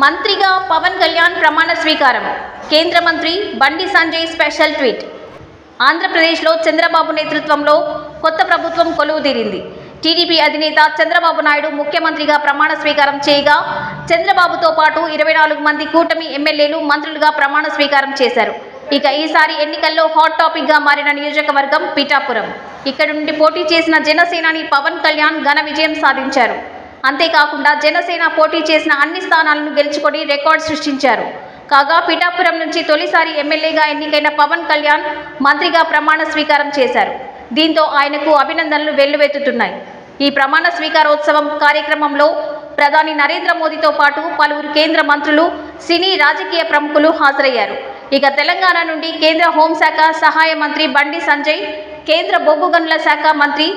మంత్రిగా పవన్ కళ్యాణ్ ప్రమాణ స్వీకారం. కేంద్ర మంత్రి బండి సంజయ్ స్పెషల్ ట్వీట్. ఆంధ్రప్రదేశ్లో చంద్రబాబు నేతృత్వంలో కొత్త ప్రభుత్వం కొలువుదీరింది. టీడీపీ అధినేత చంద్రబాబు నాయుడు ముఖ్యమంత్రిగా ప్రమాణ స్వీకారం చేయగా చంద్రబాబుతో పాటు 24 మంది కూటమి ఎమ్మెల్యేలు మంత్రులుగా ప్రమాణ స్వీకారం చేశారు. ఇక ఈసారి ఎన్నికల్లో హాట్ టాపిక్ గా మారిన నియోజకవర్గం పిఠాపురం. ఇక్కడ నుండి పోటీ చేసిన జనసేనాని పవన్ కళ్యాణ్ ఘన విజయం సాధించారు. అంతేకాకుండా జనసేన పోటీ చేసిన అన్ని స్థానాలను గెలుచుకొని రికార్డు సృష్టించారు. కాగా పిఠాపురం నుంచి తొలిసారి ఎమ్మెల్యేగా ఎన్నికైన పవన్ కళ్యాణ్ మంత్రిగా ప్రమాణ స్వీకారం చేశారు. దీంతో ఆయనకు అభినందనలు వెల్లువెత్తుతున్నాయి. ఈ ప్రమాణ స్వీకారోత్సవం కార్యక్రమంలో ప్రధాని నరేంద్ర మోదీతో పాటు పలువురు కేంద్ర మంత్రులు, సినీ రాజకీయ ప్రముఖులు హాజరయ్యారు. ఇక తెలంగాణ నుండి కేంద్ర హోంశాఖ సహాయ మంత్రి బండి సంజయ్, కేంద్ర బొగ్గు గనుల శాఖ మంత్రి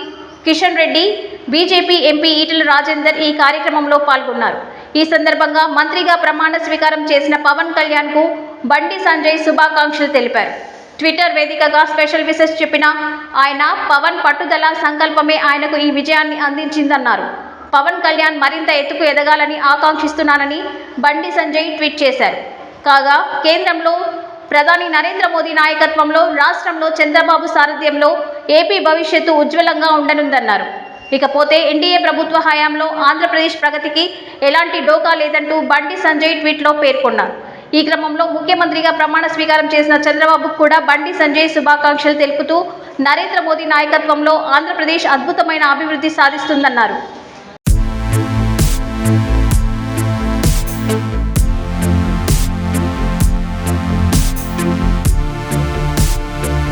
కిషన్ రెడ్డి, బీజేపీ ఎంపీ ఈటెల రాజేందర్ ఈ కార్యక్రమంలో పాల్గొన్నారు. ఈ సందర్భంగా మంత్రిగా ప్రమాణ స్వీకారం చేసిన పవన్ కళ్యాణ్ కు బండి సంజయ్ శుభాకాంక్షలు తెలిపారు. ట్విట్టర్ వేదికగా స్పెషల్ విషెస్ చెప్పిన ఆయన పవన్ పట్టుదల, సంకల్పమే ఆయనకు ఈ విజయాన్ని అందించిందన్నారు. పవన్ కళ్యాణ్ మరింత ఎత్తుకు ఎదగాలని ఆకాంక్షిస్తున్నానని బండి సంజయ్ ట్వీట్ చేశారు. కాగా కేంద్రంలో ప్రధాని నరేంద్ర మోదీ నాయకత్వంలో, రాష్ట్రంలో చంద్రబాబు సారథ్యంలో ఏపీ భవిష్యత్తు ఉజ్వలంగా ఉండనుందన్నారు. ఇకపోతే ఎన్డీఏ ప్రభుత్వ హయాంలో ఆంధ్రప్రదేశ్ ప్రగతికి ఎలాంటి డోకా లేదంటూ బండి సంజయ్ ట్వీట్లో పేర్కొన్నారు. ఈ క్రమంలో ముఖ్యమంత్రిగా ప్రమాణ స్వీకారం చేసిన చంద్రబాబుకు కూడా బండి సంజయ్ శుభాకాంక్షలు తెలుపుతూ నరేంద్ర మోదీ నాయకత్వంలో ఆంధ్రప్రదేశ్ అద్భుతమైన అభివృద్ధి సాధిస్తుందన్నారు.